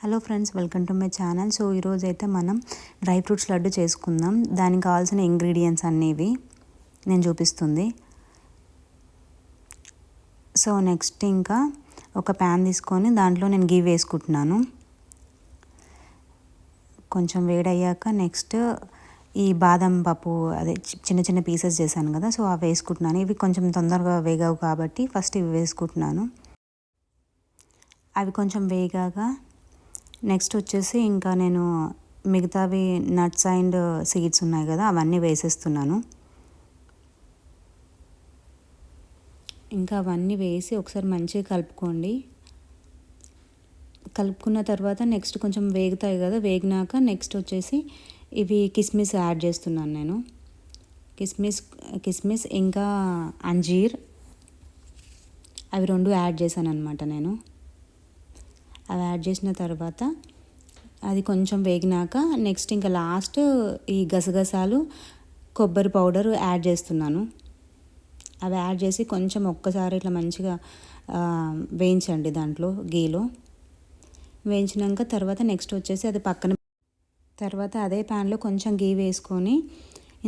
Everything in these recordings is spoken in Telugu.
Hello friends, welcome to my channel. So ఈరోజు అయితే మనం డ్రై ఫ్రూట్స్ లడ్డు చేసుకుందాం. దానికి కావాల్సిన ఇంగ్రీడియంట్స్ అనేవి నేను చూపిస్తుంది. సో నెక్స్ట్ ఇంకా ఒక ప్యాన్ తీసుకొని దాంట్లో నేను గీ వేసుకుంటున్నాను. కొంచెం వేడయ్యాక నెక్స్ట్ ఈ బాదం పప్పు అదే చిన్న చిన్న పీసెస్ చేశాను కదా, సో అవి వేసుకుంటున్నాను. ఇవి కొంచెం తొందరగా వేగావు కాబట్టి ఫస్ట్ ఇవి వేసుకుంటున్నాను. అవి కొంచెం వేగాక నెక్స్ట్ వచ్చేసి ఇంకా నేను మిగతావి నట్స్ అండ్ సీడ్స్ ఉన్నాయి కదా, అవన్నీ వేసేస్తున్నాను. ఇంకా అవన్నీ వేసి ఒకసారి మంచిగా కలుపుకోండి. కలుపుకున్న తర్వాత నెక్స్ట్ కొంచెం వేగుతాయి కదా, వేగినాక నెక్స్ట్ వచ్చేసి ఇవి కిస్మిస్ యాడ్ చేస్తున్నాను నేను. కిస్మిస్ ఇంకా అంజీర్ అవి రెండు యాడ్ చేశాను అనమాట నేను. అవి యాడ్ చేసిన తర్వాత అది కొంచెం వేగినాక నెక్స్ట్ ఇంకా లాస్ట్ ఈ గసగసాలు కొబ్బరి పౌడర్ యాడ్ చేస్తున్నాను. అవి యాడ్ చేసి కొంచెం ఒక్కసారి ఇట్లా మంచిగా వేయించండి దాంట్లో గీలో. వేయించినాక తర్వాత నెక్స్ట్ వచ్చేసి అది పక్కన తర్వాత అదే ప్యాన్లో కొంచెం గీ వేసుకొని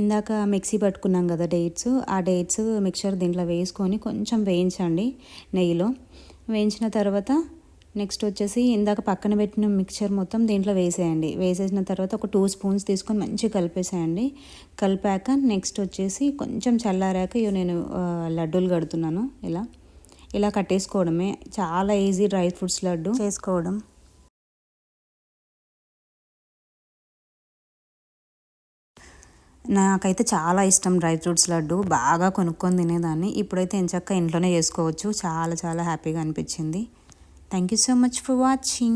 ఇందాక మిక్సీ పట్టుకున్నాం కదా డేట్స్, ఆ డేట్స్ మిక్చర్ దీంట్లో వేసుకొని కొంచెం వేయించండి నెయ్యిలో. వేయించిన తర్వాత నెక్స్ట్ వచ్చేసి ఇందాక పక్కన పెట్టిన మిక్చర్ మొత్తం దీంట్లో వేసేయండి. వేసేసిన తర్వాత ఒక 2 స్పూన్స్ తీసుకొని మంచిగా కలిపేసేయండి. కలిపాక నెక్స్ట్ వచ్చేసి కొంచెం చల్లారాక నేను లడ్డూలు కడుతున్నాను. ఇలా కట్టేసుకోవడమే. చాలా ఈజీ డ్రై ఫ్రూట్స్ లడ్డు చేసుకోవడం. నాకైతే చాలా ఇష్టం డ్రై ఫ్రూట్స్ లడ్డు, బాగా కొనుక్కొని తినేదాన్ని. ఇప్పుడైతే ఎంచక్కా ఇంట్లోనే చేసుకోవచ్చు. చాలా చాలా హ్యాపీగా అనిపించింది. Thank you so much for watching.